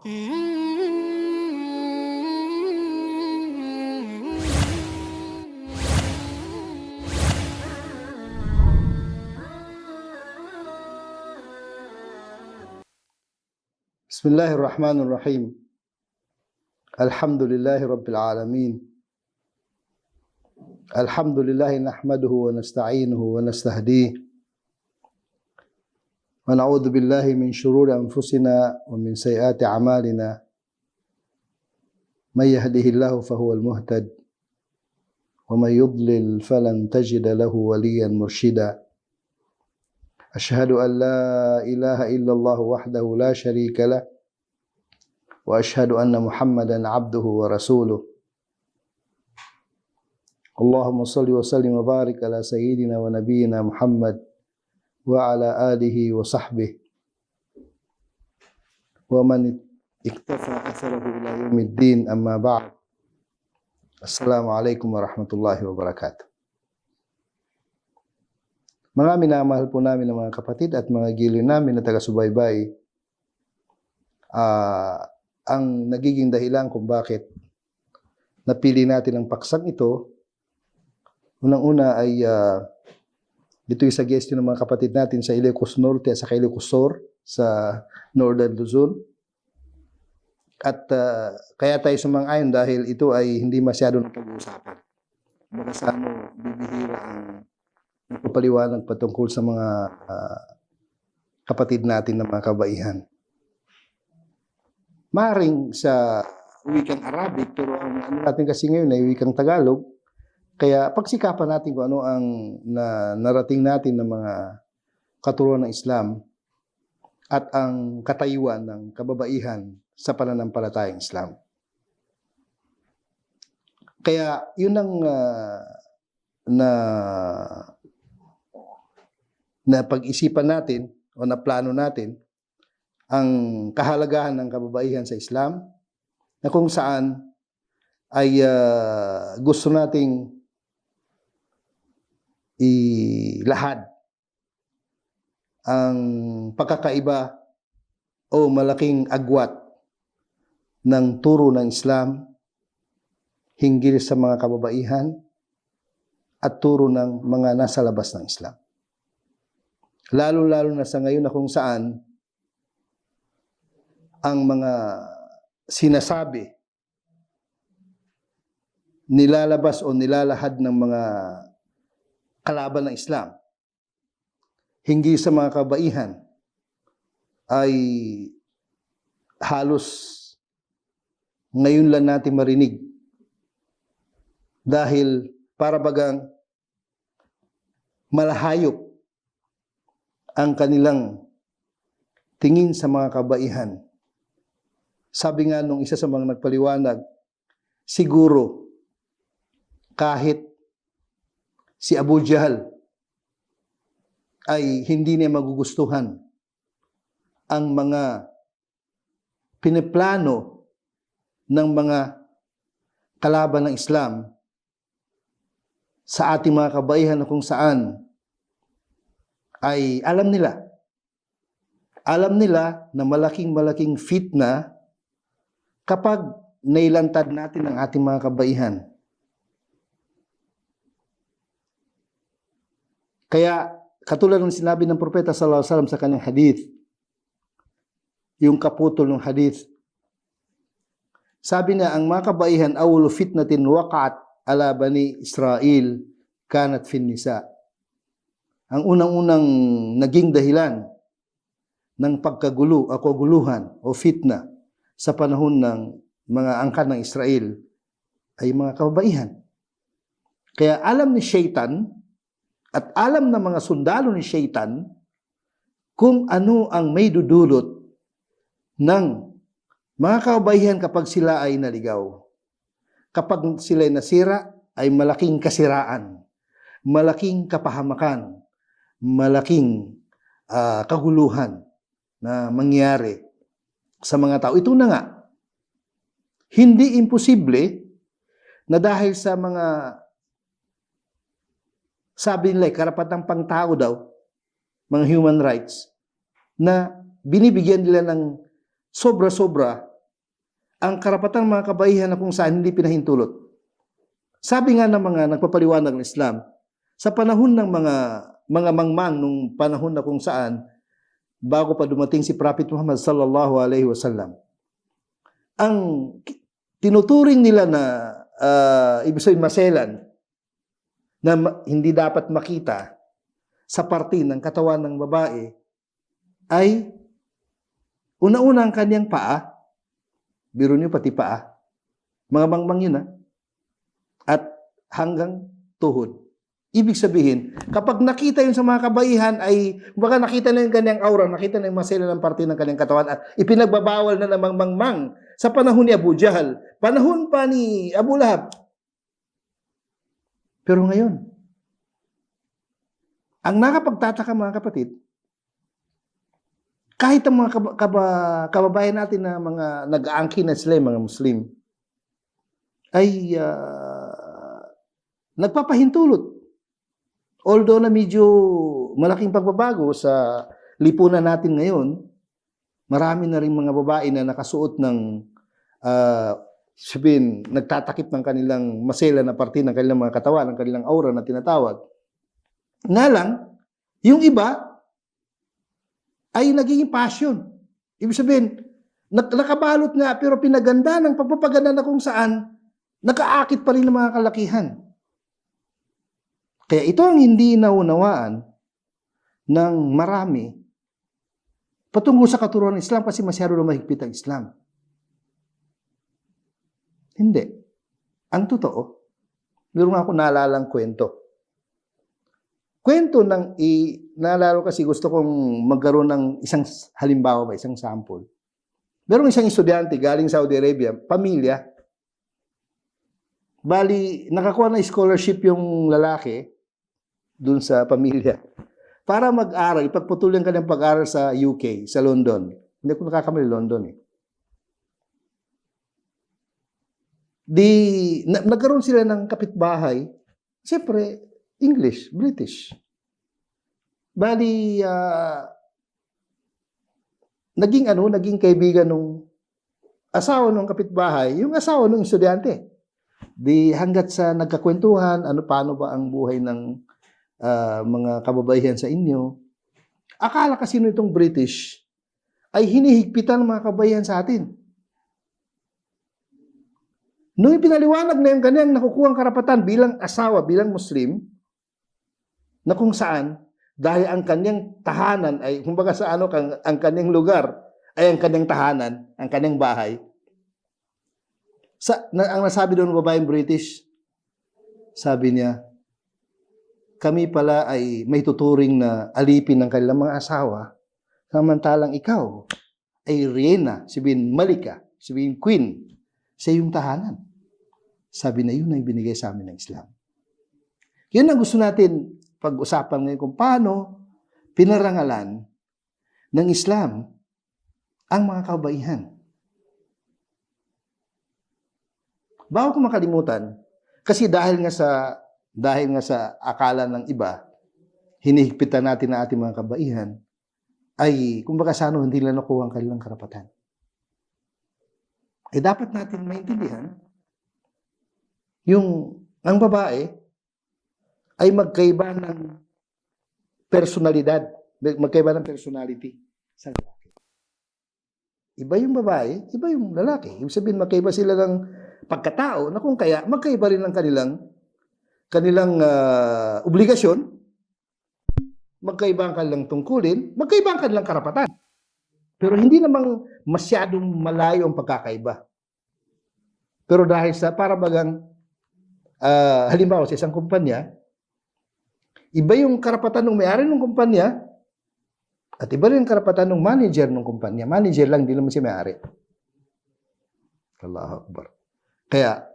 Bismillahirrahmanirrahim. Alhamdulillahi Rabbil Alamin. Alhamdulillahi nahmaduhu wa nasta'inuhu wa nastahdihi. Wa na'udzu billahi min shururi anfusina wa min sayyiati a'malina. May yahdihillahu fahuwal muhtad wa may yudlil falan tajida lahu waliyan mursyida. Asyhadu an la ilaha illallah wahdahu la syarika lah wa asyhadu anna Muhammadan abduhu wa rasuluh. Allahumma salli wa sallim wa barik ala sayyidina wa nabiyyina Muhammad wa ala alihi wa sahbihi wa man iktafa atharahu ila yaumiddin, amma ba'd. Assalamualaikum warahmatullahi wabarakatuh. Mga minamahal po namin ng mga kapatid at mga giliw namin na taga-subaybay, ang nagiging dahilan kung bakit napili natin ang paksang ito, unang-una ay dito yung suggestion ng mga kapatid natin sa Ilocos Norte at sa Ilocos Sur sa Northern Luzon. At kaya tayo sumang-ayon dahil ito ay hindi masyado napag-uusapan. Baka sa bibihira ang nagpapaliwanag patungkol sa mga kapatid natin na mga kabaihan. Maring sa wikang Arabic, pero ang ano natin kasi ngayon ay wikang Tagalog, kaya pagsikapan natin kung ano ang narating natin ng mga katuruan ng Islam at ang katayuan ng kababaihan sa pananampalatayang Islam. Kaya yun ang na pag-isipan natin o na plano natin ang kahalagahan ng kababaihan sa Islam, na kung saan ay gusto nating ilahad ang pagkakaiba o malaking agwat ng turo ng Islam hinggil sa mga kababaihan at turo ng mga nasa labas ng Islam. Lalo-lalo na sa ngayon na kung saan ang mga sinasabi, nilalabas o nilalahad ng mga kalaban ng Islam hinggil sa mga kabaihan ay halos ngayon lang natin marinig, dahil para bagang malahayop ang kanilang tingin sa mga kabaihan. Sabi nga nung isa sa mga nagpaliwanag, siguro kahit si Abu Jahl ay hindi niya magugustuhan ang mga piniplano ng mga kalaban ng Islam sa ating mga kabaihan, na kung saan ay alam nila na malaking fitna kapag nailantad natin ang ating mga kabaihan. Kaya katulad ng sinabi ng propeta sallallahu alaihi wasallam sa kanyang hadith, yung kaputol ng hadith, sabi niya, ang mga kabaihan awwalu fitnatin waqa'at ala bani Israel kanat fin nisa. Ang unang-unang naging dahilan ng pagkagulo o kaguluhan o fitna sa panahon ng mga angkan ng Israel ay mga kababaihan. Kaya alam ni Shaitan at alam ng mga sundalo ni Shaitan kung ano ang may dudulot ng mga kababaihan kapag sila ay naligaw. Kapag sila ay nasira, ay malaking kasiraan, malaking kapahamakan, malaking kaguluhan na mangyari sa mga tao. Ito na nga, hindi imposible na dahil sa mga, sabi nila, karapatang pangtao daw, mga human rights, na binibigyan nila ng sobra-sobra ang karapatan ng mga kabaihan na kung saan hindi pinahintulot. Sabi nga ng mga nagpapaliwanag ng Islam, sa panahon ng mga mangmang nung panahon na kung saan bago pa dumating si Prophet Muhammad sallallahu alaihi wasallam, ang tinuturing nila na ibig sabihin maselan na hindi dapat makita sa parte ng katawan ng babae ay una-una ang kanyang paa. Biro niyo pati paa. Mga mangmang yun at hanggang tuhod. Ibig sabihin, kapag nakita yun sa mga kabaihan ay, baka nakita na yung kanyang aura, nakita na yung masela ng parte ng kanyang katawan at ipinagbabawal na namang mangmang sa panahon ni Abu Jahal, panahon pa ni Abu Lahab. Pero ngayon, ang nakapagtataka mga kapatid, kahit ang mga kababayan natin na mga nag-aangkin na sila, mga Muslim, ay nagpapahintulot. Although na medyo malaking pagbabago sa lipunan natin ngayon, marami na rin mga babae na nakasuot ng sabihin, nagtatakip ng kanilang masela na parte ng kanilang mga katawan, ng kanilang aura na tinatawag. Nga lang, yung iba ay naging passion. Ibig sabihin, nakabalot nga pero pinaganda ng pagpapaganda na kung saan nakaakit pa rin ng mga kalakihan. Kaya ito ang hindi naunawaan ng marami patungkol sa katuruan ng Islam kasi masyado na mahigpit ang Islam. Hindi. Ang totoo, meron nga ako naalalang kwento. Kwento ng, naalala kasi gusto kong magkaroon ng isang halimbawa ba, isang sample. Merong isang estudyante galing Saudi Arabia, pamilya. Bali, nakakuha na scholarship yung lalaki dun sa pamilya para mag-aral, ipagpatuloy ang kanyang pag-aral sa UK, sa London. Hindi ko nakakamali, London eh. Nagkaroon sila ng kapitbahay, siyempre, English, British. Bali, naging kaibigan nung asawa ng kapitbahay, yung asawa ng estudyante. Hanggat sa nagkakwentuhan, paano ba ang buhay ng mga kababaihan sa inyo. Akala kasi nitong British ay hinihigpitan ng mga kababaihan sa atin. Nung ipinaliwanag na yung kanyang nakukuhang karapatan bilang asawa, bilang Muslim, na kung saan, dahil ang kanyang tahanan ay, kumbaga sa ang kanyang lugar ay ang kanyang tahanan, ang kanyang bahay. Ang nasabi doon ng babaeng British, sabi niya, kami pala ay may tuturing na alipin ng kanilang mga asawa, samantalang ikaw ay reyna, sabihin malika, sabihin queen, sa iyong tahanan. Sabi na yun ay binigay sa amin ng Islam. Yun ang gusto natin pag-usapan ngayon kung paano pinarangalan ng Islam ang mga kabaihan. Bago ko makalimutan, kasi dahil nga sa akala ng iba, hinihigpitan natin ang ating mga kabaihan, ay kumbaga hindi nila nakuha ang kanilang karapatan. Dapat natin maintindihan, ang babae ay magkaiba ng personalidad, magkaiba ng personality sa lalaki. Iba yung babae, iba yung lalaki. Ibig sabihin, magkaiba sila ng pagkatao, na kung kaya, magkaiba rin ng kanilang obligasyon, magkaiba ang kanilang tungkulin, magkaiba ang kanilang karapatan. Pero hindi namang masyadong malayo ang pagkakaiba. Pero dahil sa parabagang, halimbawa sa isang kumpanya, iba yung karapatan ng may-ari ng kumpanya, at iba rin ang karapatan ng manager ng kumpanya. Manager lang, hindi naman siya may-ari. Allahu Akbar. Kaya,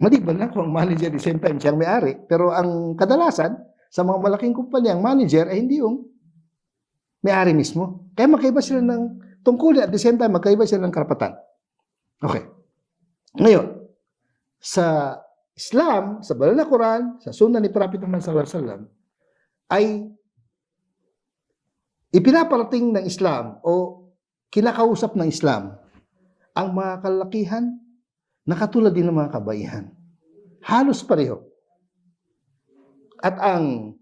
maliban lang kung ang manager the same time siyang may-ari. Pero ang kadalasan, sa mga malaking kumpanya, ang manager ay hindi yung may-ari mismo. Kaya magkaiba sila ng tungkulin at the same time, magkaiba sila ng karapatan. Okay. Ngayon, sa Islam, sa Banal na Quran, sa Sunnah ni Prophet Muhammad sallallahu alaihi wasallam, ay ipinaparating ng Islam o kinakausap ng Islam ang mga kalakihan na katulad din ng mga kabaihan. Halos pareho. At ang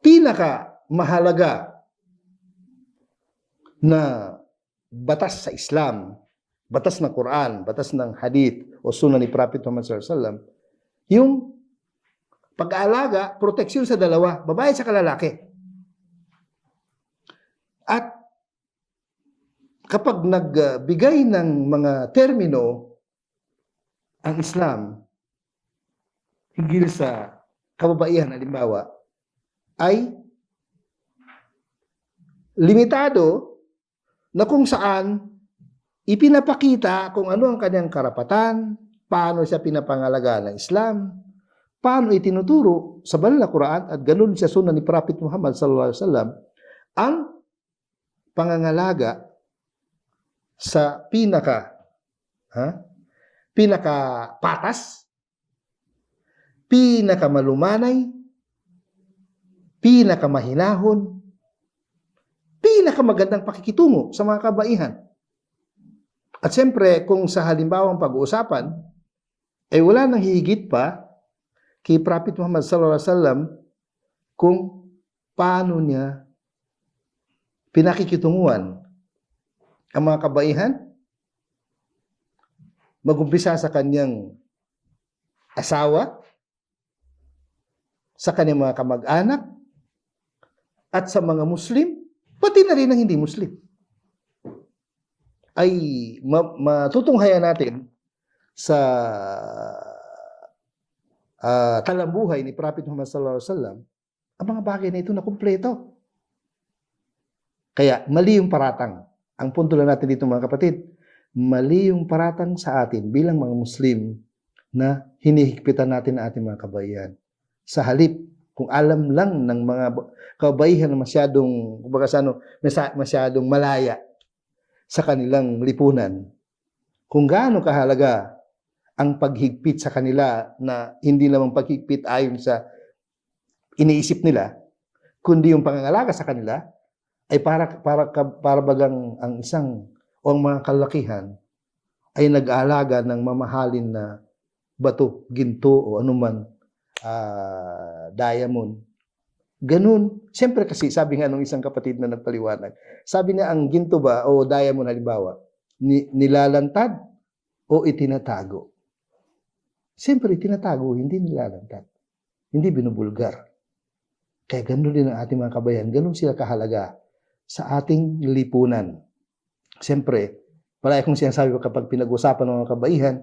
pinakamahalaga na batas sa Islam, batas ng Quran, batas ng Hadith o Sunnah ni Prophet Muhammad sallallahu alaihi wasallam, yung pag-aalaga, proteksyon sa dalawa, babae sa lalaki. At kapag nagbigay ng mga termino ang Islam hinggil sa kababaihan, halimbawa, ay limitado na kung saan ipinapakita kung ano ang kanyang karapatan, paano siya pinapangalagaan ng Islam, paano itinuturo sa banal na Quran at ganun sa Sunnah ni Prophet Muhammad sallallahu alaihi wasallam ang pangangalaga sa pinaka-patas, pinaka-malumanay, pinaka-mahinahon, pinaka-magandang pakikitungo sa mga kabaihan. At siyempre, kung sa halimbawang pag-uusapan, ay wala nang hihigit pa kay Prophet Muhammad sallallahu alaihi wasallam kung paano niya pinakikitunguan ang mga kabaihan, mag-umpisa sa kanyang asawa, sa kanyang mga kamag-anak, at sa mga Muslim, pati na rin ang hindi Muslim. Ay matutunghayan natin sa talambuhay ni Prophet Muhammad sallallahu alaihi wasallam ang mga bagay na ito na kumpleto. Kaya mali yung paratang. Ang punto lang natin dito mga kapatid, mali yung paratang sa atin bilang mga Muslim na hinihigpitan natin ang ating mga kabaihan. Sa halip, kung alam lang ng mga kabaihan na masyadong, masyadong malaya sa kanilang lipunan, kung gaano kahalaga ang paghigpit sa kanila na hindi lamang paghigpit ayon sa iniisip nila, kundi yung pangangalaga sa kanila, ay para bagang ang isang o ang mga kalakihan ay nag-aalaga ng mamahalin na bato, ginto o anuman diamond. Ganun. Siyempre kasi sabi nga nung isang kapatid na nagpaliwanag, sabi niya ang ginto ba o diamond halimbawa, nilalantad o itinatago. Siyempre itinatago, hindi nilalantad. Hindi binubulgar. Kaya ganun din ang ating mga kabayan, ganun sila kahalaga sa ating lipunan. Siyempre, palagi kong sinasabi ko kapag pinag-usapan ng mga kabaihan,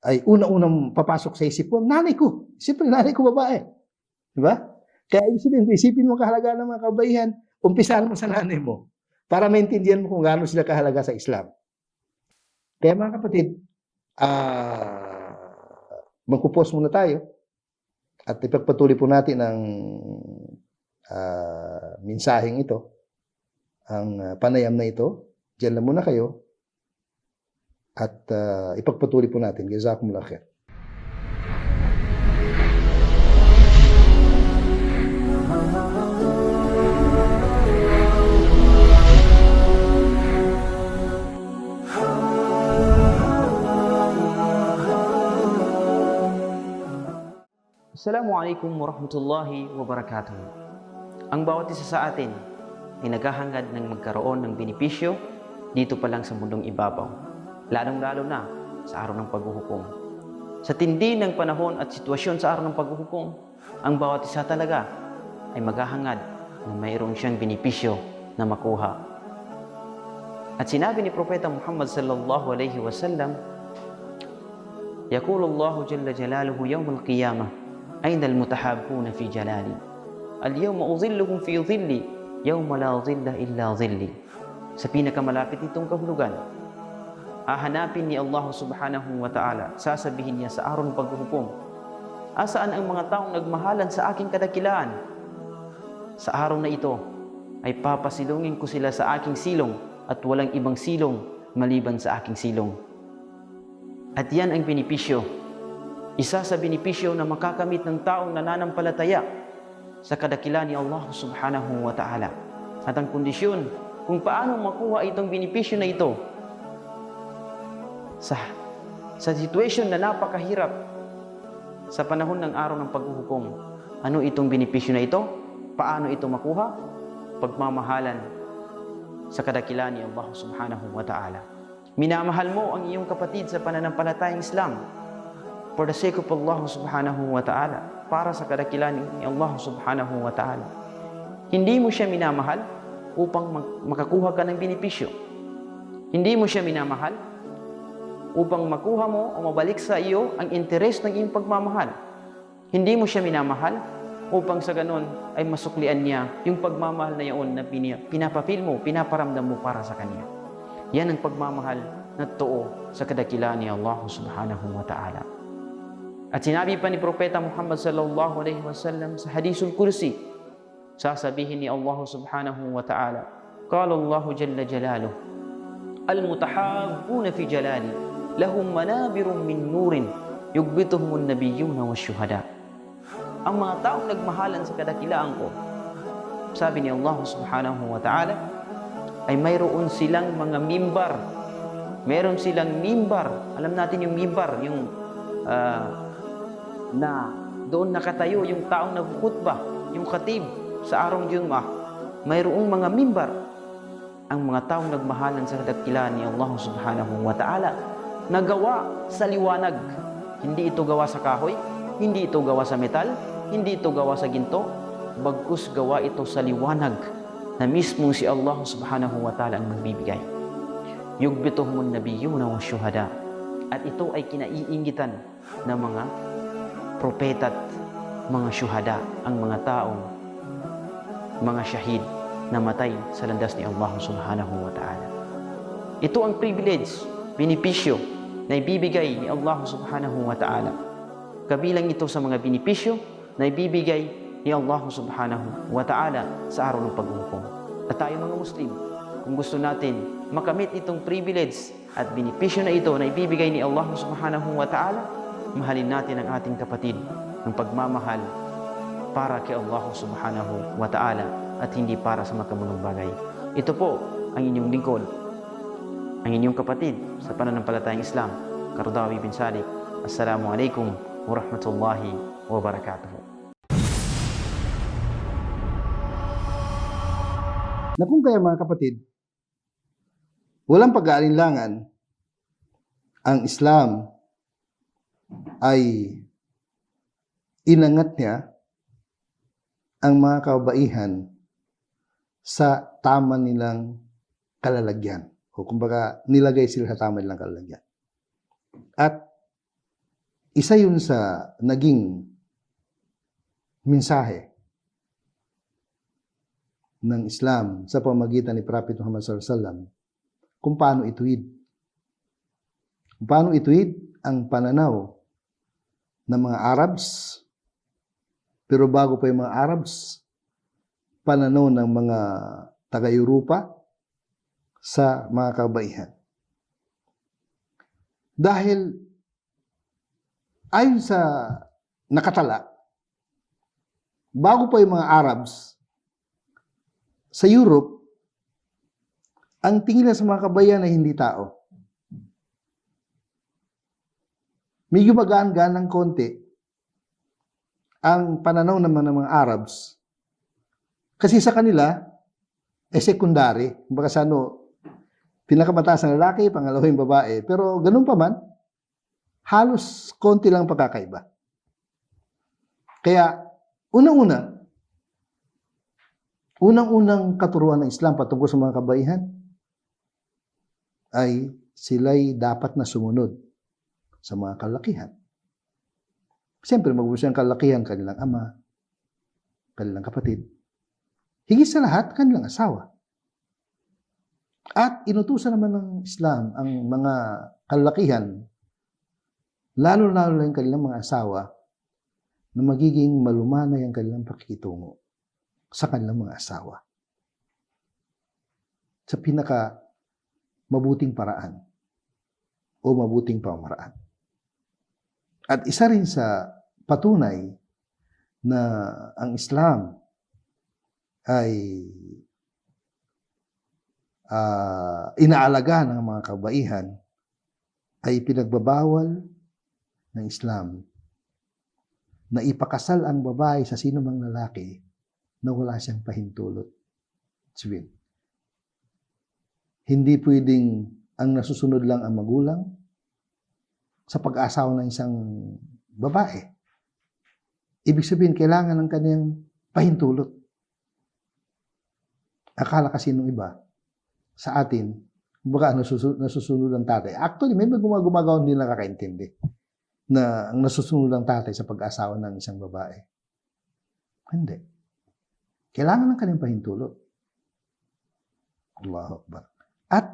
ay unang-unang papasok sa isip ko, nanay ko. Siyempre, nanay ko babae. Diba? Kaya isipin mo kahalagaan ng mga kabaihan, umpisahan mo sa nanay mo para maintindihan mo kung gaano sila kahalaga sa Islam. Kaya mga kapatid, magpupos muna tayo at ipagpatuloy po natin ang mensaheng ito, ang panayam na ito. Diyan lang muna kayo at ipagpatuloy po natin. Jazakumullah khair. Assalamualaikum warahmatullahi wabarakatuh. Ang bawat isa sa atin ay naghahangad ng magkaroon ng benepisyo dito pa lang sa mundong ibabaw, lalong-lalo na sa araw ng paghuhukom. Sa tindi ng panahon at sitwasyon sa araw ng paghuhukom, ang bawat isa talaga ay maghahangad na mayroon siyang benepisyo na makuha. At sinabi ni Propeta Muhammad sallallahu alaihi wasallam, Yaqulullahu jalla jalaluhu yawmal qiyamah, أين المتحابون في جلالي اليوم أظلهم في ظلي يوم لا ظل إلا ظلي. Sa pinakamalapit nitong kahulugan, hahanapin ni Allah subhanahu wa ta'ala, sasabihin niya sa araw ng paghuhukom, asaan ang mga taong nagmahalan sa aking kadakilaan? Sa araw na ito ay papasilungin ko sila sa aking silong at walang ibang silong maliban sa aking silong. At yan ang benepisyo, isa sa benepisyo na makakamit ng taong nananampalataya sa kadakilaan ni Allah subhanahu wa ta'ala. At ang kondisyon kung paano makuha itong benepisyo na ito sa situation na napakahirap sa panahon ng araw ng paghuhukom. Ano itong benepisyo na ito? Paano ito makuha? Pagmamahalan sa kadakilan ni Allah subhanahu wa ta'ala. Minamahal mo ang iyong kapatid sa pananampalatayang Islam for the sake of Allah subhanahu wa ta'ala, para sa kadakilan ni Allah subhanahu wa ta'ala. Hindi mo siya minamahal upang makakuha ka ng benepisyo. Hindi mo siya minamahal upang makuha mo o mabalik sa iyo ang interes ng iyong pagmamahal. Hindi mo siya minamahal upang sa ganon ay masuklian niya yung pagmamahal na iyon na pinapapil mo, pinaparamdam mo para sa kanya. Yan ang pagmamahal na totoo sa kadakilaan ni Allah subhanahu wa ta'ala. At sinabi pa ni Propeta Muhammad sallallahu alaihi wasallam sa Hadisul Kursi, sasabihin ni Allah subhanahu wa ta'ala, qala Allah jalla jalaluh, al-mutahabbuna fi jalali lahum manabirun min nurin yugbituhumun nabiyyuna wasyuhada. Ang mga taong nagmahalan sa kadakilaan ko, sabi ni Allah subhanahu wa ta'ala, ay mayroon silang mga mimbar. Meron silang mimbar. Alam natin yung mimbar, yung na doon nakatayo yung taong nagkhutbah, yung khatib sa araw Jum'ah. Mayroong mga mimbar. Ang mga taong nagmahalan sa kadakilaan ni Allah subhanahu wa ta'ala, nagawa sa liwanag. Hindi ito gawa sa kahoy, hindi ito gawa sa metal, hindi ito gawa sa ginto, bagkus gawa ito sa liwanag na mismong si Allah subhanahu wa ta'ala ang magbibigay. Yugbituhumun nabiyyuna wa syuhada. At ito ay kinaiingitan ng mga propeta at mga syuhada, ang mga taong mga syahid na matay sa landas ni Allah subhanahu wa ta'ala. Ito ang privilege, benepisyo na ibibigay ni Allah subhanahu wa ta'ala. Kabilang ito sa mga benepisyo na ibibigay ni Allah subhanahu wa ta'ala sa araw ng paghuhukom. At tayo mga Muslim, kung gusto natin makamit itong privilege at benepisyo na ito na ibibigay ni Allah subhanahu wa ta'ala, mahalin natin ang ating kapatid ng pagmamahal para kay Allah subhanahu wa ta'ala at hindi para sa makamunong bagay. Ito po ang inyong lingkod, ang inyong kapatid sa pananampalatayang Islam, Qaradawi bin Salik. Assalamualaikum warahmatullahi wabarakatuh. Na kung kaya mga kapatid, walang pag-aalinlangan, ang Islam ay inangat niya ang mga kababaihan sa tama nilang kalalagyan. O kumbaga, nilagay sila sa tama nilang kalalagyan. At isa yun sa naging mensahe ng Islam sa pamagitan ni Prophet Muhammad sallallahu alaihi wasallam kung paano ituwid. Kung paano ituwid ang pananaw ng mga Arabs, pero bago pa yung mga Arabs, pananaw ng mga taga-Europa sa mga kabaihan. Dahil ayon sa nakatala, bago pa yung mga Arabs, sa Europe, ang tingin sa mga kabayan ay hindi tao. Medyo magaan-gaan ng konti ang pananaw naman ng mga Arabs. Kasi sa kanila, secondary. Kumbaga sa pinakamataas na lalaki, pangalawa yung babae. Pero ganun pa man, halos konti lang pagkakaiba. Kaya, unang-unang katuruan ng Islam patungkol sa mga kabaihan ay sila'y dapat na sumunod sa mga kalakihan. Siyempre, magbubusin ang kalakihan, kanilang ama, kanilang kapatid. Higit sa lahat, kanilang asawa. At inutusan naman ng Islam ang mga kalakihan, lalo-lalo lang kanilang mga asawa, na magiging malumanay ang kanilang pakikitungo sa kanilang mga asawa. Sa pinaka mabuting paraan o mabuting pamamaraan. At isa rin sa patunay na ang Islam ay inaalaga ng mga kabaihan ay pinagbabawal ng Islam na ipakasal ang babae sa sino mang lalaki na wala siyang pahintulot. Sabihin, hindi pwedeng ang nasusunod lang ang magulang sa pag-asawa ng isang babae. Ibig sabihin, kailangan ng kanyang pahintulot. Akala kasi nung iba, sa atin, kumbaga nasusunod ang tatay. Actually, may gumagawa hindi nakakaintindi na ang nasusunod ang tatay sa pag-asawa ng isang babae. Hindi. Kailangan ng kanyang pahintulot. Allahu Akbar. At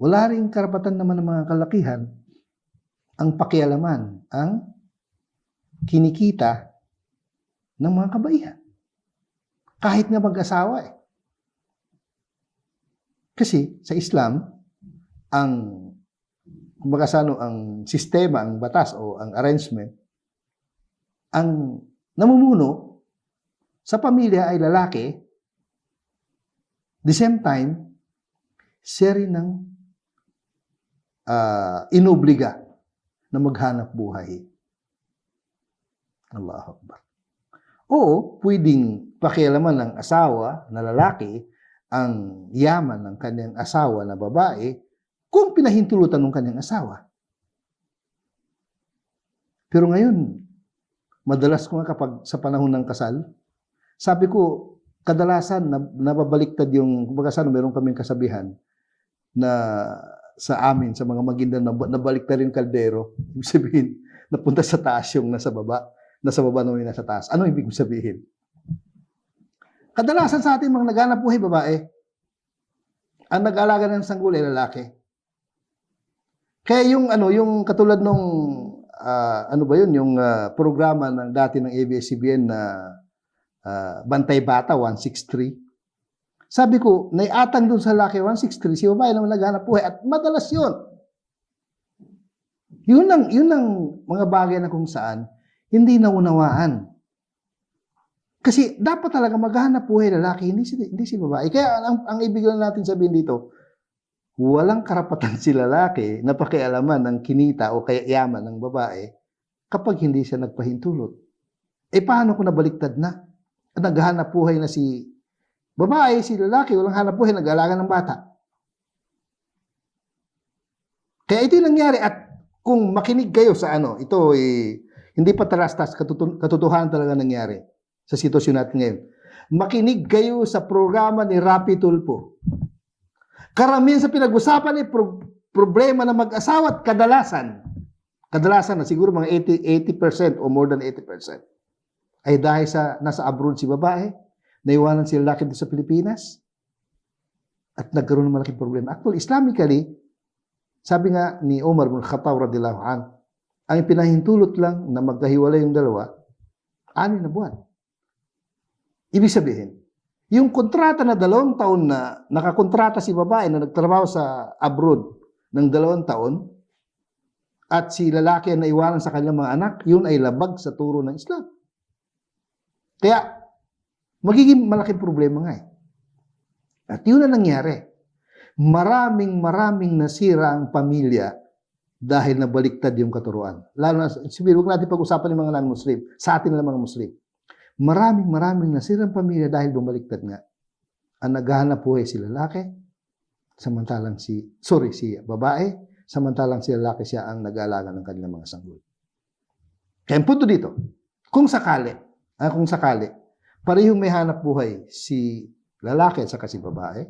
wala rin karapatan naman ng mga kalakihan ang pakialaman, ang kinikita ng mga kabaihan. Kahit nga mag-asawa eh. Kasi sa Islam, ang kumbaga sa ang sistema, ang batas o ang arrangement, ang namumuno sa pamilya ay lalaki, the same time, siya rin ng inobliga na maghanap buhay. Allahu Akbar. O pwedeng pakialaman ng asawa na lalaki ang yaman ng kanyang asawa na babae kung pinahintulutan ng kanyang asawa. Pero ngayon, madalas ko nga kapag sa panahon ng kasal, sabi ko, kadalasan nababaliktad yung, kumbaga sana meron kaming kasabihan na sa amin, sa mga Maguindanao, nabaliktad yung kaldero. Ibig sabihin, napunta sa taas yung nasa baba naman yung nasa taas. Ano ibig sabihin? Kadalasan sa atin mga naghanap buhay babae, ang nag-aalaga ng sanggol ay lalaki. Kaya yung katulad nung yung programa ng dati ng ABS-CBN na Bantay Bata 163. Sabi ko, naiatang doon sa lalaki 163, si babae naman naghanap buhay at madalas yun. Yun ang mga bagay na kung saan hindi naunawaan. Kasi dapat talaga maghanap buhay lalaki, hindi si babae. Kaya ang ibig lang natin sabihin dito, walang karapatan si lalaki na pakialaman ng kinita o kaya yaman ng babae kapag hindi siya nagpahintulot. Paano kung nabaliktad na? Naghahanap buhay na si babae, si lalaki, walang hanap buhay, nag-aalaga ng bata. Kaya ito yung nangyari at kung makinig kayo sa ito hindi pa talastas, katotohanan talaga nangyari sa sitwasyon natin ngayon. Makinig kayo sa programa ni Rapi Tulfo. Karamihan sa pinag-usapan ay problema ng mag-asawa at kadalasan na siguro mga 80% o more than 80% ay dahil sa nasa abroad si babae, naiwanan si lalaki dito sa Pilipinas at nagkaroon ng malaking problema. Actually, Islamically, sabi nga ni Umar bin Khattab radhiyallahu anhu, ang pinahintulot lang na magkahiwalay yung dalawa, 6 na buwan. Ibig sabihin, yung kontrata na 2 taon na nakakontrata si babae na nagtrabaho sa abroad ng 2 taon at si lalaki na naiwanan sa kanyang mga anak, yun ay labag sa turo ng Islam. Kaya, magiging malaking problema nga eh. At yun na nangyari. Maraming nasira ang pamilya dahil nabaliktad yung katuruan. Lalo na, huwag natin pag-usapan ng mga non-Muslim, sa atin lang mga Muslim. Maraming nasira ang pamilya dahil bumaliktad nga. Ang naghahanap buhay si lalaki, samantalang si babae, samantalang si lalaki siya ang nag-aalaga ng kanilang mga sanggol. Kaya ang punto dito, kung sakali, parehong may hanap buhay si lalaki at saka si babae,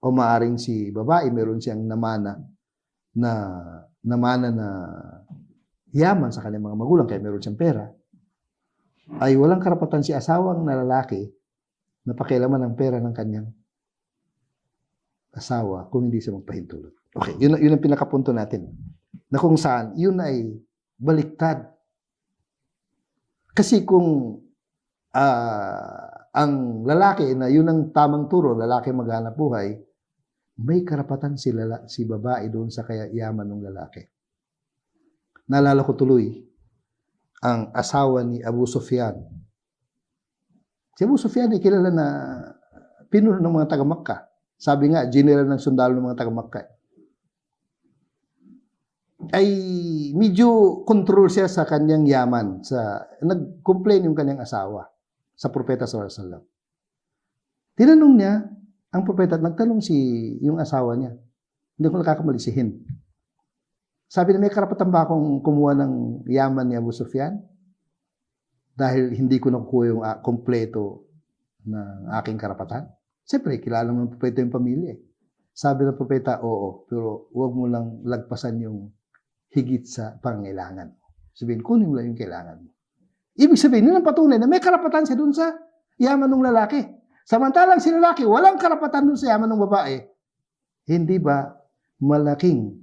o maaring si babae, meron siyang namana na yaman sa kanyang mga magulang, kaya meron siyang pera, ay walang karapatan si asawang na lalaki na pakialaman ng pera ng kanyang asawa kung hindi siya magpahintulot. Okay, yun ang pinakapunto natin. Na kung saan, yun ay baliktad. Kasi kung ang lalaki na yun ang tamang turo, lalaki maghanap buhay, may karapatan si babae doon sa kaya yaman ng lalaki. Naalala ko tuloy ang asawa ni Abu Sufyan. Si Abu Sufyan ay kilala na pinuno ng mga taga-Makkah. Sabi nga, general ng sundalo ng mga taga-Makkah. ay medyo control siya sa kanyang yaman. Nag-complain yung kanyang asawa sa propeta sallallahu alaihi wasallam. Tinanong niya ang propeta, nagtanong yung asawa niya. Hindi ko nakakamali si Hind. Sabi niya, may karapatan ba akong kumuha ng yaman ni Abu Sufyan? Dahil hindi ko nakukuha yung kompleto ng aking karapatan? Siyempre, kilala mo ng propeta yung pamilya. Sabi ng propeta, oo, pero huwag mo lang lagpasan yung higit sa pangailangan. Sabihin, kunin mo lang yung kailangan mo. Ibig sabihin, yun ang patunay na may karapatan siya dun sa yaman ng lalaki. Samantalang si lalaki, walang karapatan dun sa yaman ng babae. Hindi ba malaking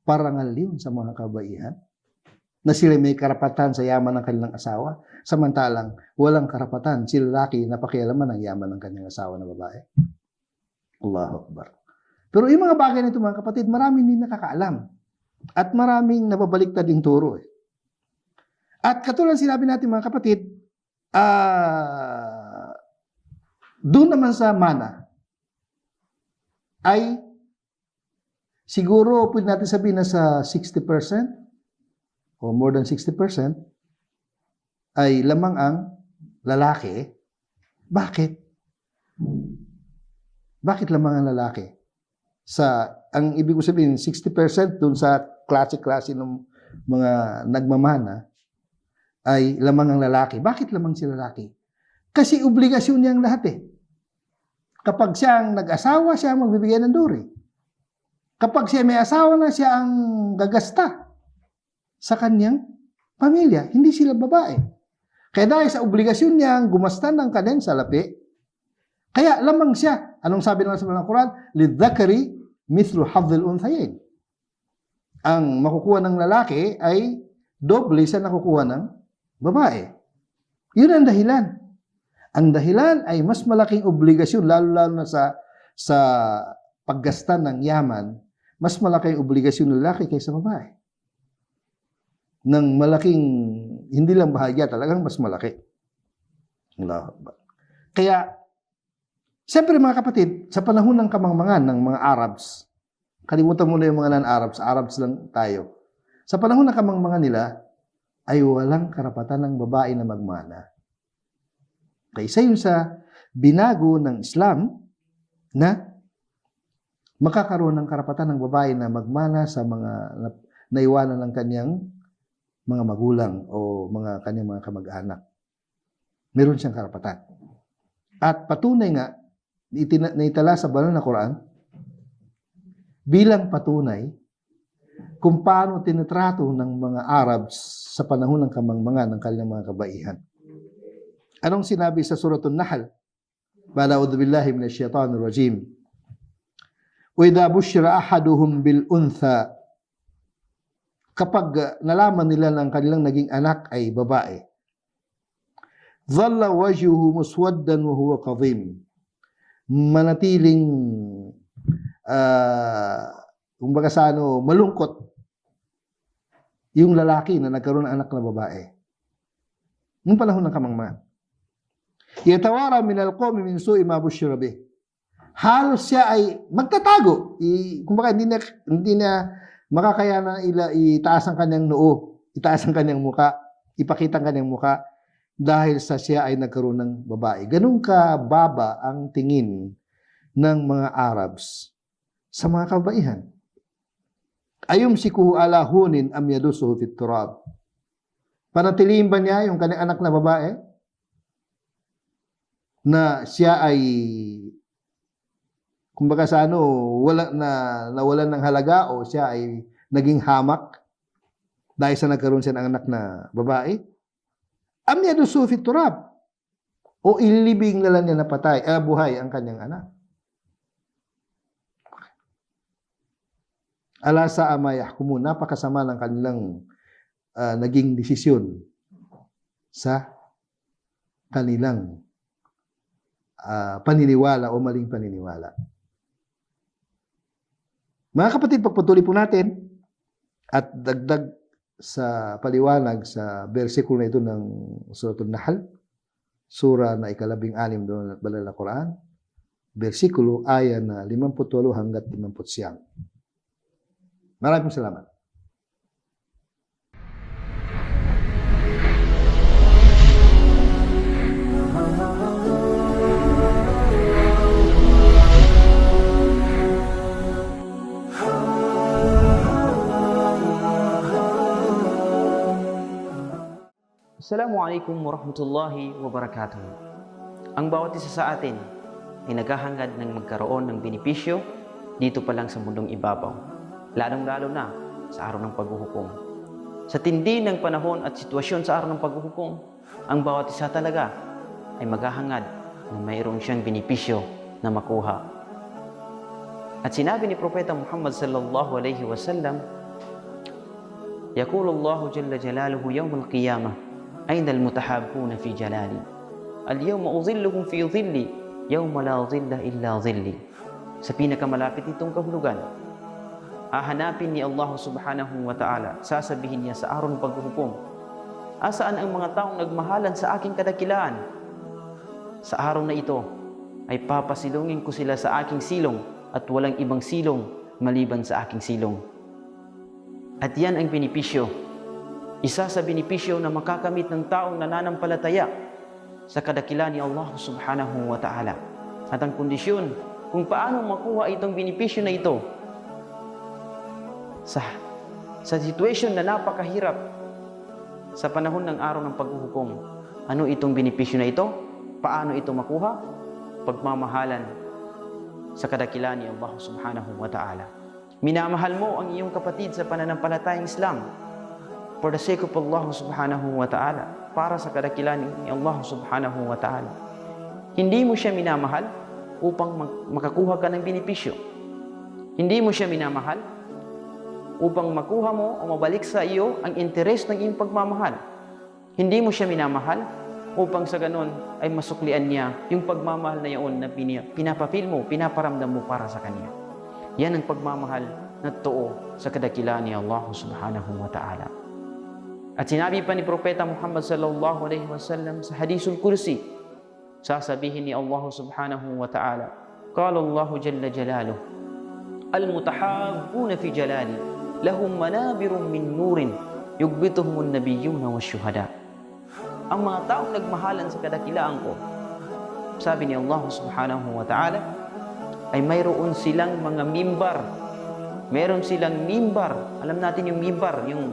parangal yun sa mga kabaihan? Na sila may karapatan sa yaman ng kanilang asawa, samantalang walang karapatan si lalaki na pakialaman ng yaman ng kanyang asawa na babae. Allahu Akbar. Pero yung mga bagay nito mga kapatid, maraming hindi nakakaalam. At maraming nababaliktad yung turo. At katulad sinabi natin mga kapatid, doon naman sa mana, ay siguro pwede natin sabihin na sa 60% o more than 60% ay lamang ang lalaki. Bakit? Bakit lamang ang lalaki? Ang ibig ko sabihin, 60% dun sa klase-klase ng mga nagmamana ay lamang ang lalaki. Bakit lamang si lalaki? Kasi obligasyon niya ang lahat eh. Kapag siya ang nag-asawa, siya ang magbibigay ng duri. Kapag siya may asawa na, siya ang gagasta sa kanyang pamilya. Hindi sila babae. Kaya dahil sa obligasyon niya ang gumasta ng kanyang salapi, kaya lamang siya. Anong sabi naman sa Quran? لِلذَّكَرِ مِثْلُ حَظِّ الْأُنْثَيَيْنِ. Ang makukuha ng lalaki ay doble sa nakukuha ng babae. Yun ang dahilan. Ang dahilan ay mas malaking obligasyon, lalo-lalo na sa paggasta ng yaman, mas malaking obligasyon ng lalaki kaysa babae. Nang malaking, hindi lang bahagya, talagang mas malaki. Allahu Akbar. Kaya, siyempre mga kapatid, sa panahon ng kamangmangan ng mga Arabs, kalimutan mo na yung mga non-Arabs, Arabs lang tayo. Sa panahon ng kamangmangan nila, ay walang karapatan ng babae na magmana. Kaysa yun sa binago ng Islam na makakaroon ng karapatan ng babae na magmana sa mga naiwanan ng kanyang mga magulang o kanyang mga kamag-anak. Meron siyang karapatan. At patunay nga, naitala sa banal na Quran, bilang patunay kung paano tinatrato ng mga Arabs sa panahon ng kamangmangan ng kanilang mga kabaihan. Anong sinabi sa Suratul Nahl? A'udhu billahi minash shaitanir rajim. Wa idha bushira ahaduhum bil untha, kapag nalaman nila ng kanilang naging anak ay babae, dhalla wajhuhu muswaddan wa huwa kadhim, manatiling kumbaga sa malungkot yung lalaki na nagkaroon ng anak na babae. Nung panahon ng kamangmangan. Yatawara min al-qawmi min su'i ma bushira bih. Halos siya ay magtatago. Kumbaga hindi na makakaya na itaas ang kanyang noo, itaas ang kanyang muka, ipakita ang kanyang muka dahil sa siya ay nagkaroon ng babae. Ganun ka baba ang tingin ng mga Arabs sa mga kabaihan. Ayumsikuhu ala hunin am yadusuhu fit turab. Panatilihin ba niya yung kanyang anak na babae? Na siya ay kumbaga sa nawalan ng halaga o siya ay naging hamak dahil sa nagkaroon siya ng anak na babae? Am yadusuhu fit turab. O ililibing na lang niya na buhay ang kanyang anak. Ala sa amayahkumun, napakasama ng kanilang naging desisyon sa kanilang paniniwala o maling paniniwala. Mga kapatid, pagpatuloy po natin at dagdag sa paliwanag sa bersikulo na ito ng Suratul Nahl, sura na 18 doon banal na Quran, bersikulo aya na 58 hanggat 59. Maraming salamat. Assalamualaikum warahmatullahi wabarakatuh. Ang bawat isa sa atin ay naghahangad ng magkaroon ng benepisyo dito pa lang sa mundong ibabaw, lalong-lalo na sa araw ng paghuhukom. Sa tindi ng panahon at sitwasyon sa araw ng paghuhukom, ang bawat isa talaga ay maghahangad na mayroon siyang benepisyo na makuha. At sinabi ni Propeta Muhammad sallallahu alaihi wasallam, يقول الله جل جلاله يوم القيامة أين المتحابون في جلالي اليوم أظلهم في ظلي يوم لا ظل إلا ظلي. Sa pinakamalapit nitong kahulugan, hahanapin ni Allah subhanahu wa ta'ala, sasabihin niya sa araw ng paghuhukom, asaan ang mga taong nagmahalan sa aking kadakilaan? Sa araw na ito ay papasilungin ko sila sa aking silong at walang ibang silong maliban sa aking silong. At yan ang benepisyo. Isa sa benepisyo na makakamit ng taong nananampalataya sa kadakilaan ni Allah subhanahu wa ta'ala. At ang kondisyon kung paano makuha itong benepisyo na ito sa situation na napakahirap sa panahon ng araw ng paghuhukom. Ano itong benepisyo na ito? Paano ito makuha? Pagmamahalan sa kadakilaan ni Allah subhanahu wa ta'ala. Minamahal mo ang iyong kapatid sa pananampalatayang Islam for the sake of Allah subhanahu wa ta'ala, para sa kadakilaan ni Allah subhanahu wa ta'ala. Hindi mo siya minamahal upang makakuha ka ng benepisyo. Hindi mo siya minamahal upang makuha mo o mabalik sa iyo ang interes ng iyong pagmamahal. Hindi mo siya minamahal upang sa ganon ay masuklian niya yung pagmamahal na iyon na pinapapil mo, pinaparamdam mo para sa kanya. Yan ang pagmamahal na totoo sa kadakilaan ni Allah subhanahu wa ta'ala. At sinabi pa ni Propeta Muhammad sallallahu alaihi wasallam sa Hadisul Kursi, sasabihin ni Allah subhanahu wa ta'ala, Qala Allah jalla jalaluh, Al-mutahabbuna fi jalali, lahum manabirun min nurin, yugbituhumun nabiyyuna wa syuhada. Ang mga taong nagmahalan sa kadakilaan ko, sabi ni Allah subhanahu wa ta'ala, ay mayroon silang mga mimbar. Meron silang mimbar. Alam natin yung mimbar, yung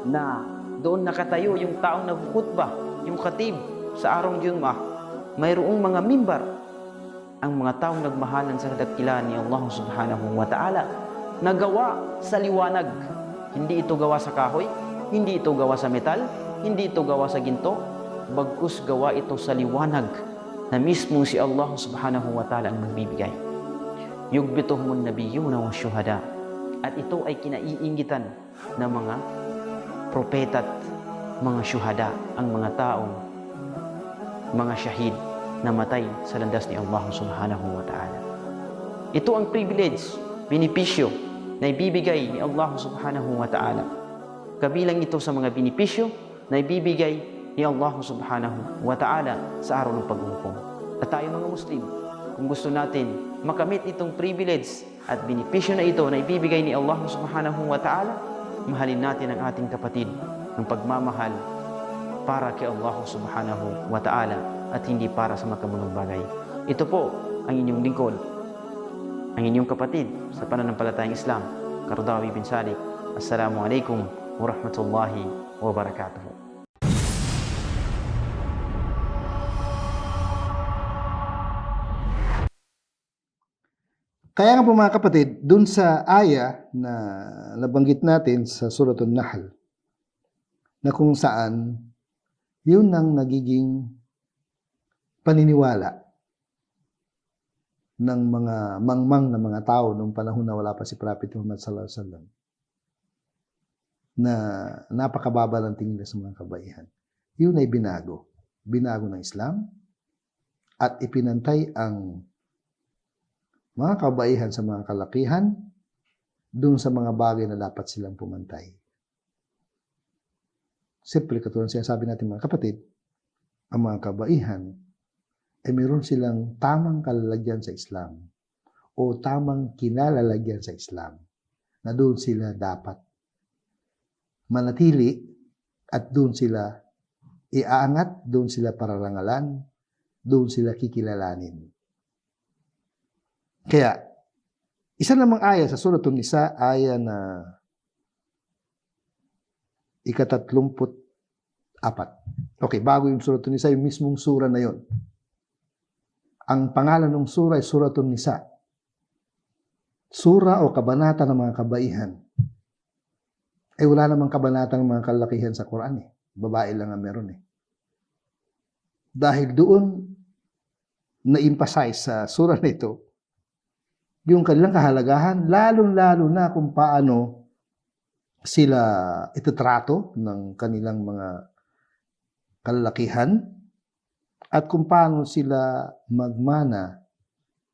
na doon nakatayo yung taong nagkhutbah, yung khatib sa araw ng Jum'ah. Mayroong mga mimbar. Ang mga taong nagmahalan sa kadakilaan ni Allah subhanahu wa ta'ala, nagawa sa liwanag. Hindi ito gawa sa kahoy, hindi ito gawa sa metal, hindi ito gawa sa ginto, bagkus gawa ito sa liwanag na mismo si Allah subhanahu wa ta'ala ang magbibigay. Yugbituhumun nabiyyuna wa syuhada. At ito ay kinaiingitan ng mga propeta at mga syuhada, ang mga taong mga syahid na matay sa landas ni Allah subhanahu wa ta'ala. Ito ang privilege, benepisyo na ibibigay ni Allah subhanahu wa ta'ala. Kabilang ito sa mga benepisyo na ibibigay ni Allah subhanahu wa ta'ala sa araw ng paghuhukom. At tayo mga Muslim, kung gusto natin makamit itong privilege at benepisyo na ito na ibibigay ni Allah subhanahu wa ta'ala, mahalin natin ang ating kapatid ng pagmamahal para kay Allah subhanahu wa ta'ala at hindi para sa makamunong bagay. Ito po ang inyong lingkod, ang inyong kapatid sa pananampalatayang Islam, Qaradawi bin Salik. Assalamualaikum warahmatullahi wabarakatuh. Kaya nga po mga kapatid, dun sa aya na nabanggit natin sa Suratul Nahl, na kung saan yun ang nagiging paniniwala ng mga mangmang na mga tao noong panahon na wala pa si Prophet Muhammad sallallahu alaihi wasallam, na napakababa ng tingin sa mga kabaihan. Yun ay binago. Binago ng Islam at ipinantay ang mga kabaihan sa mga kalakihan dun sa mga bagay na dapat silang pumantay. Simple, katulad sinasabi natin mga kapatid, ang mga kabaihan ay meron silang tamang kalalagyan sa Islam o tamang kinalalagyan sa Islam na doon sila dapat manatili at doon sila iaangat, doon sila pararangalan, doon sila kikilalanin. Kaya, isa namang aya sa Suratul Nisa, aya na 33 4. Okay, bago yung Suratun Nisa, yung mismong sura na yon. Ang pangalan ng sura ay Suratun Nisa. Sura o kabanata ng mga kabaihan. Eh wala namang kabanata ng mga kalakihan sa Quran eh. Babae lang ang meron eh. Dahil doon na-emphasize sa sura na ito yung kanilang kahalagahan, lalong-lalo na kung paano sila ititrato ng kanilang mga kalalakihan at kung paano sila magmana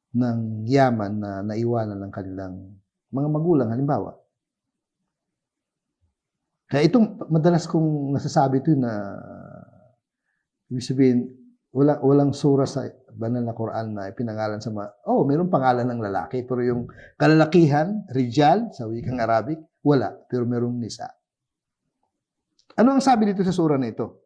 ng yaman na naiwanan ng kanilang mga magulang, halimbawa. Kaya itong madalas kong nasasabi ito na ibig sabihin, walang sura sa banal na Quran na ipinangalan sa mga, mayroong pangalan ng lalaki, pero yung kalalakihan, rijal, sa wikang Arabic, wala, pero merong nisa. Ano ang sabi dito sa sura na ito?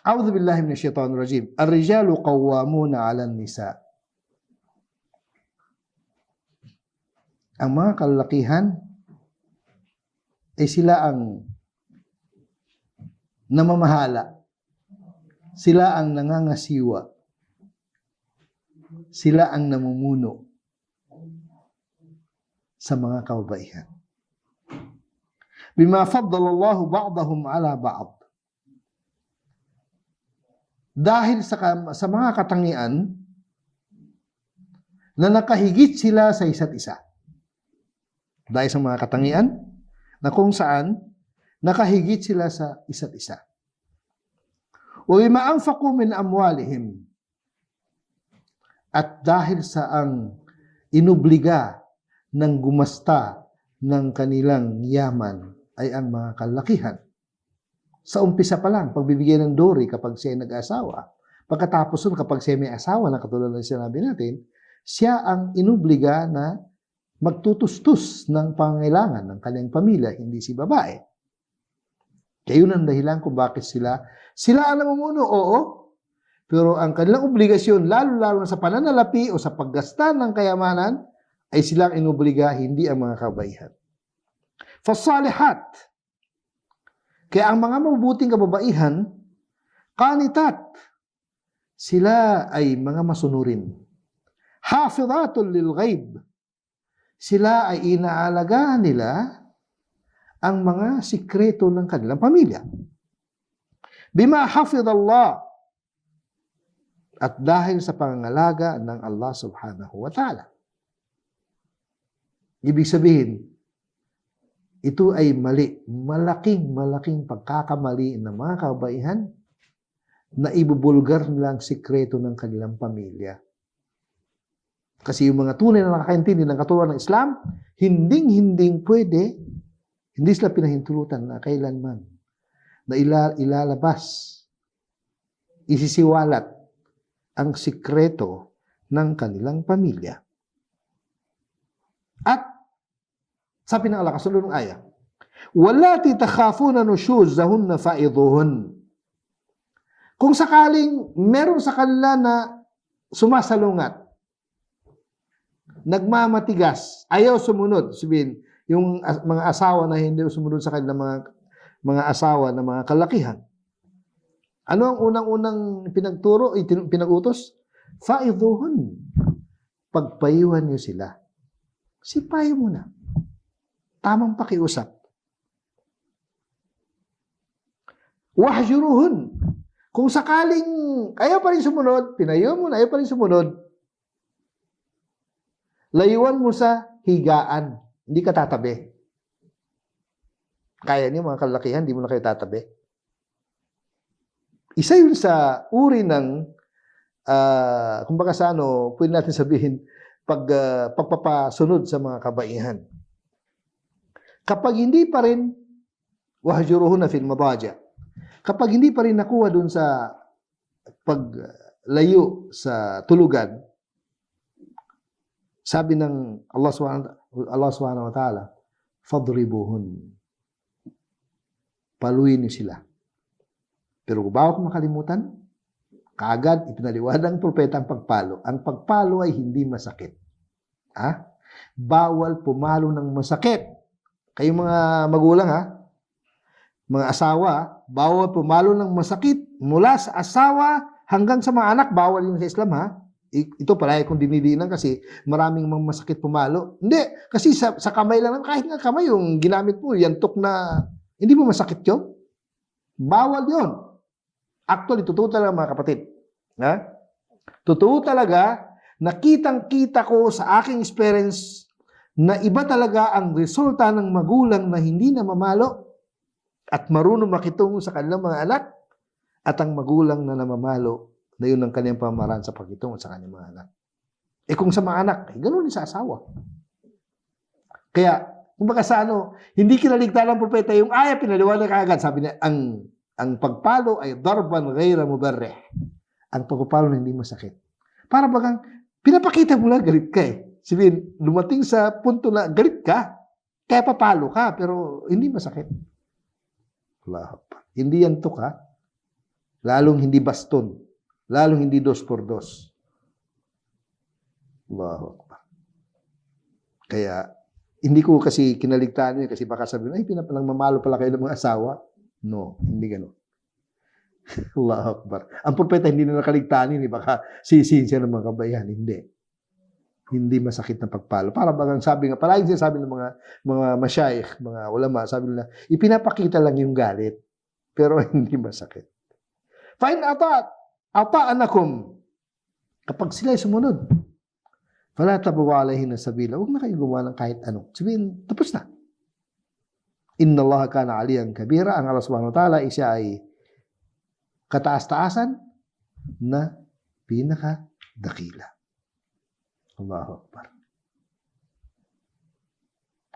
A'udhu billahi minash shaitanir rajim. Ar-rijalu qawwamuna 'alan nisa. Ang mga kalalakihan ay sila ang namamahala. Sila ang nangangasiwa. Sila ang namumuno sa mga kababaihan. Bima faddala Allahu ba'dahum 'ala ba'd. Dahil sa mga katangian na nakahigit sila sa isa't isa. Dahil sa mga katangian na kung saan nakahigit sila sa isa't isa. Wa bima anfaqu min amwalihim. At dahil sa ang inubliga ng gumasta ng kanilang yaman ay ang mga kalakihan. Sa umpisa pa lang, pagbibigyan ng dowry kapag siya ay nag-asawa. Pagkatapos nun, kapag siya may asawa na katulad ng sinabi natin, siya ang inubliga na magtutustus ng pangangailangan ng kanyang pamilya, hindi si babae. Kaya yun ang dahilan kung bakit sila ang namumuno, oo. Pero ang kanilang obligasyon, lalo-lalo sa pananalapi o sa paggasta ng kayamanan, ay silang inubliga, hindi ang mga kabaihan. Fasalihat. Kaya ang mga mabubuting kababaihan, qanitat, sila ay mga masunurin. Hafidhatul lil ghaib. Sila ay inaalagaan nila ang mga sikreto ng kanilang pamilya. Bima hafidhallah. At dahil sa pangangalaga ng Allah subhanahu wa ta'ala. Ibig sabihin, ito ay mali. Malaking pagkakamali ng mga kababaihan na ibubulgar nilang sikreto ng kanilang pamilya. Kasi yung mga tunay na nakakaintindi ng katuruan ng Islam, hinding pwede, hindi sila pinahintulutan na kailanman na ilalabas, isisiwalat ang sikreto ng kanilang pamilya. At sabi ng Allah, kasunod ng ayah, "Wallati takhafuna nushuzahunna fa'idhuhun." Kung sakaling meron sa kanila na sumasalungat, nagmamatigas, ayaw sumunod, sabihin, yung mga asawa na hindi sumunod sa kanilang mga asawa na mga kalakihan. Ano ang unang-unang pinagturo, pinag-utos? Fa'idhuhun. Pagpayuhan niyo sila. Sipayo muna. Tamang pakiusap. Wahjuruhun. Kung sakaling ayaw pa rin sumunod, pinayo mo na, ayaw pa rin sumunod, layuan mo sa higaan. Hindi ka tatabi. Kaya niyo mga kalakihan, hindi mo na kayo tatabi. Isa yun sa uri ng, kumbaga sa pwede natin sabihin, pagpapasunod sa mga kabaihan. Kapag hindi pa rin, wahjuruhunna fil madaja. Kapag hindi pa rin nakuha dun sa paglayo sa tulugan, sabi ng Allah subhanahu wa ta'ala, fadribuhun. Paluin niyo sila. Pero bago ko makalimutan, kaagad ipinaliwanag ng propeta ang pagpalo. Ang pagpalo ay hindi masakit. Bawal pumalo ng masakit. Kayong mga magulang ha, mga asawa, bawal pumalo ng masakit mula sa asawa hanggang sa mga anak. Bawal yun sa Islam ha. Ito palagi kong dinidinan kasi maraming mga masakit pumalo. Hindi, kasi sa kamay lang, kahit nga kamay yung ginamit mo, yantok na, hindi mo masakit yun. Bawal yun. Actually, totoo talaga mga kapatid. Ha? Totoo talaga, nakitang-kita ko sa aking experience na iba talaga ang resulta ng magulang na hindi na mamalo at marunong makitungo sa kanilang mga anak at ang magulang na namamalo na yun ang kanyang pamamaraan sa pakitungo sa kanyang mga anak. Kung sa mga anak, ganoon din sa asawa. Kaya, kumbaga sa hindi kinaligtaan ng propeta yung aya, pinaliwanag agad. Sabi niya, ang pagpalo ay darban ghayra mubarrih. Ang pagpapalo na hindi masakit. Para bagang, pinapakita mo lang, galit ka Sabihin, lumating sa punto na galit ka, kaya papalo ka, pero hindi masakit. Allah. Hindi yan tuk ha. Lalong hindi baston. Lalong hindi 2x2. Allahu Akbar. Kaya, hindi ko kasi kinaligtaan yun kasi baka sabihin, ay, pinapalang mamalo pala kayo ng mga asawa. No, hindi gano'n. Allahu Akbar. Ang propeta hindi na nakaligtaan yun, baka sisihin siya ng mga kabayan. Hindi. Hindi masakit na pagpalo. Para bagang sabi nga, palagi sinasabi ng mga masyayikh, mga ulama, sabi nila, ipinapakita lang yung galit, pero hindi masakit. Fine ata'anakum. Kapag sila'y sumunod, fala tabuwalahin na sabila, huwag na kayo gumawa ng kahit ano. Sabihin, tapos na. Inna Allah kana aliyan kabira. Ang Allah subhanahu wa ta'ala, siya ay kataas-taasan na pinakadakila. Allahu Akbar.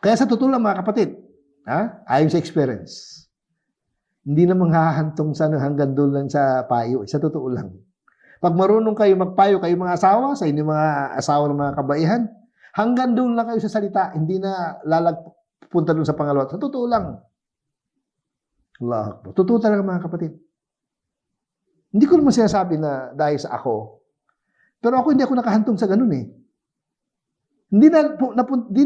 Kaya sa totoo lang mga kapatid, ayon sa experience, hindi na manghahantong sa hanggang doon lang sa payo. Sa totoo lang. Pag marunong kayo magpayo, kayo mga asawa, sa inyong mga asawa ng mga kabaihan, hanggang doon lang kayo sa salita, hindi na pupunta doon sa pangalawa. Sa totoo lang. Allahu Akbar. Totoo talaga mga kapatid. Hindi ko naman sinasabi na dahil sa ako. Pero ako hindi ako nakahantong sa ganun Hindi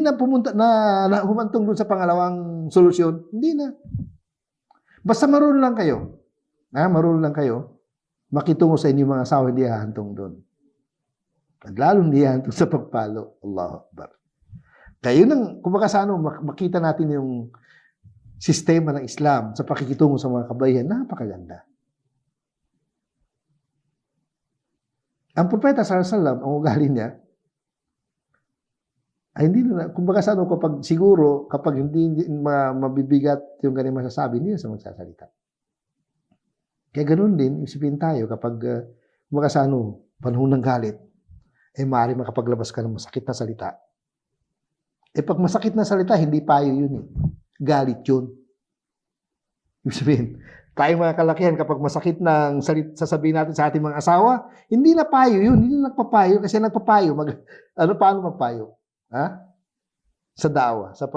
na pumunta na humantong doon sa pangalawang solusyon. Hindi na. Basta marunong lang kayo. Marunong lang kayo. Makitungo sa inyong mga asawa, hindi hahantong doon. At lalong hindi hahantong sa pagpalo. Allahu Akbar. Kaya yun kumbaga sa makita natin yung sistema ng Islam sa pakikitungo sa mga kabayan, napakaganda. Ang propeta sallallahu alaihi wasallam, ang ugali niya, ay hindi na, kumbaga sa kapag hindi mabibigat yung kanyang masasabi, hindi na sa magsasalita. Kaya ganoon din, isipin tayo kapag, kumbaga sa panahon ng galit, maaari makapaglabas ka ng masakit na salita. Pag masakit na salita, hindi payo yun Galit yun. Ibig sabihin, tayong mga kalakihan, kapag masakit ng sasabihin natin sa ating mga asawa, hindi na payo yun, hindi na nagpapayo, kasi nagpapayo, paano magpayo? Sa dawa, sa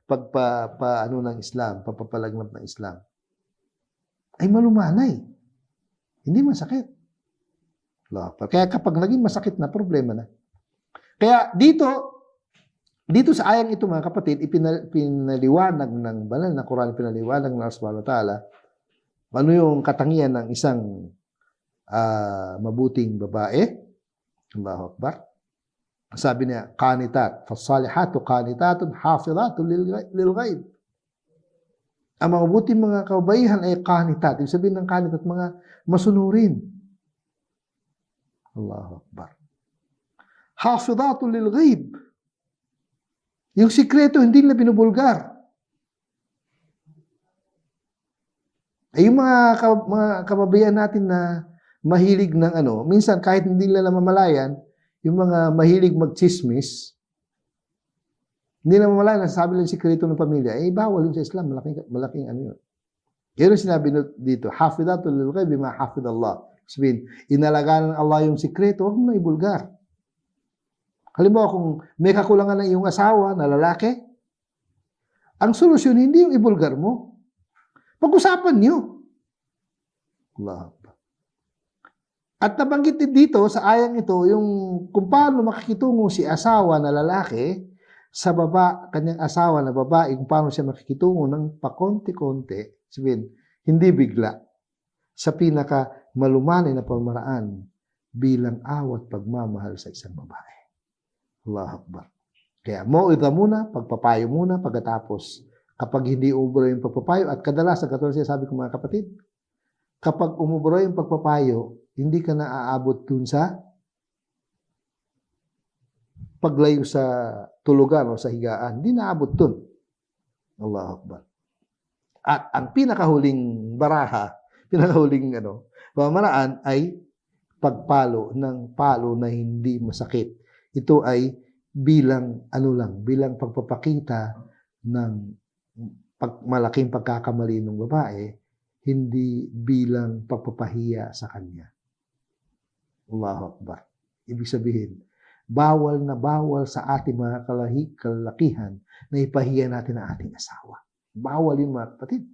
ng Islam, papapalagnat ng Islam, ay malumanay. Hindi masakit. Kaya kapag naging masakit na, problema na. Kaya dito sa ayang ito mga kapatid, pinaliwanag ng banal na Quran, pinaliwanag ng Allah subhanahu wa ta'ala, ano yung katangian ng isang mabuting babae. Allahu Akbar. Sabi niya, qanitat, fasalihatu qanitatun hafizatun lil ghaib. Ang mga mabuting mga kabaihan ay qanitat. Ibig sabihin ng qanitat, mga masunurin. Allahu Akbar. Hafizatun lil ghaib. Yung sikreto hindi nila binubulgar. Ay yung mga kababayan natin na mahilig ng minsan kahit hindi nila namamalayan, yung mga mahilig mag-chismis, hindi namamalayan, nasasabi lang yung sikreto ng pamilya, bawal yun sa Islam, malaking yun. Yan yung sinabi dito, hafidatul lil ghaib bima hafidallah. Sabihin, inalagaan ng Allah yung sikreto, huwag mo na ibulgar. Halimbawa, kung may kakulangan ng iyong asawa na lalaki, ang solusyon hindi yung ibulgar mo. Pag-usapan niyo. Allah. At nabanggit din dito sa ayang ito, yung kung paano makikitungo si asawa na lalaki sa kanyang asawa na babae, kung paano siya makikitungo ng pakonti-konti, sabihin, hindi bigla, sa pinaka malumanay na pamaraan bilang awat pagmamahal sa isang babae. Allahu Akbar. Kaya mauidha muna, pagpapayo muna, pagkatapos kapag hindi umubra yung pagpapayo, at kadalasan, katulad siya sabi ko mga kapatid, kapag umubra yung pagpapayo, hindi ka na aabot dun sa paglayo sa tulugan o sa higaan. Hindi naabot dun. Allahu Akbar. At ang pinakahuling baraha, pinakahuling pamaraan ay pagpalo ng palo na hindi masakit. Ito ay bilang bilang pagpapakita ng malaking pagkakamali ng babae, hindi bilang pagpapahiya sa kanya. Allahu Akbar. Ibig sabihin, bawal na bawal sa ating mga kalakihan na ipahiya natin ang ating asawa. Bawal yun mga kapatid.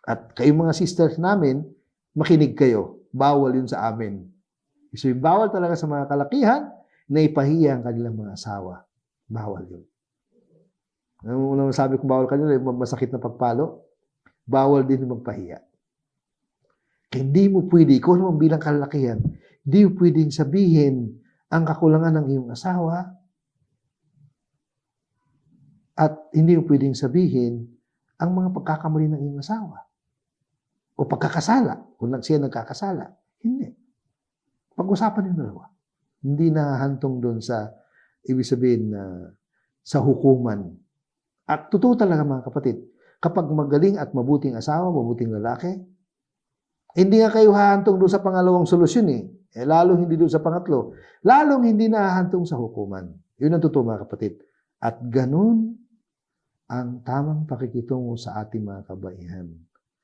At kayong mga sisters namin, makinig kayo. Bawal yun sa amin. So, bawal talaga sa mga kalakihan na ipahiya ang kanilang mga asawa. Bawal yun. Ang unang sabi kong bawal kanila, masakit na pagpalo, bawal din magpahiya. Kaya hindi mo pwede, ikaw naman bilang kalakihan, hindi mo pwedeng sabihin ang kakulangan ng iyong asawa at hindi mo pwedeng sabihin ang mga pagkakamali ng iyong asawa o pagkakasala kung siya nagkakasala. Hindi. Pag-usapan yung dalawa. Hindi nahahantong doon sa ibig sabihin na sa hukuman. At totoo talaga mga kapatid, kapag magaling at mabuting asawa, mabuting lalaki, hindi nga kayo hahantong doon sa pangalawang solusyon eh. Lalong hindi doon sa pangatlo. Lalong hindi nahahantong sa hukuman. Yun ang totoo mga kapatid. At ganun ang tamang pakikitungo sa ating mga kabaihan.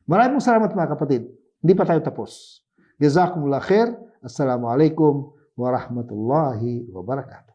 Maraming salamat mga kapatid. Hindi pa tayo tapos. Jazakumullah khair. Assalamualaikum warahmatullahi wabarakatuh.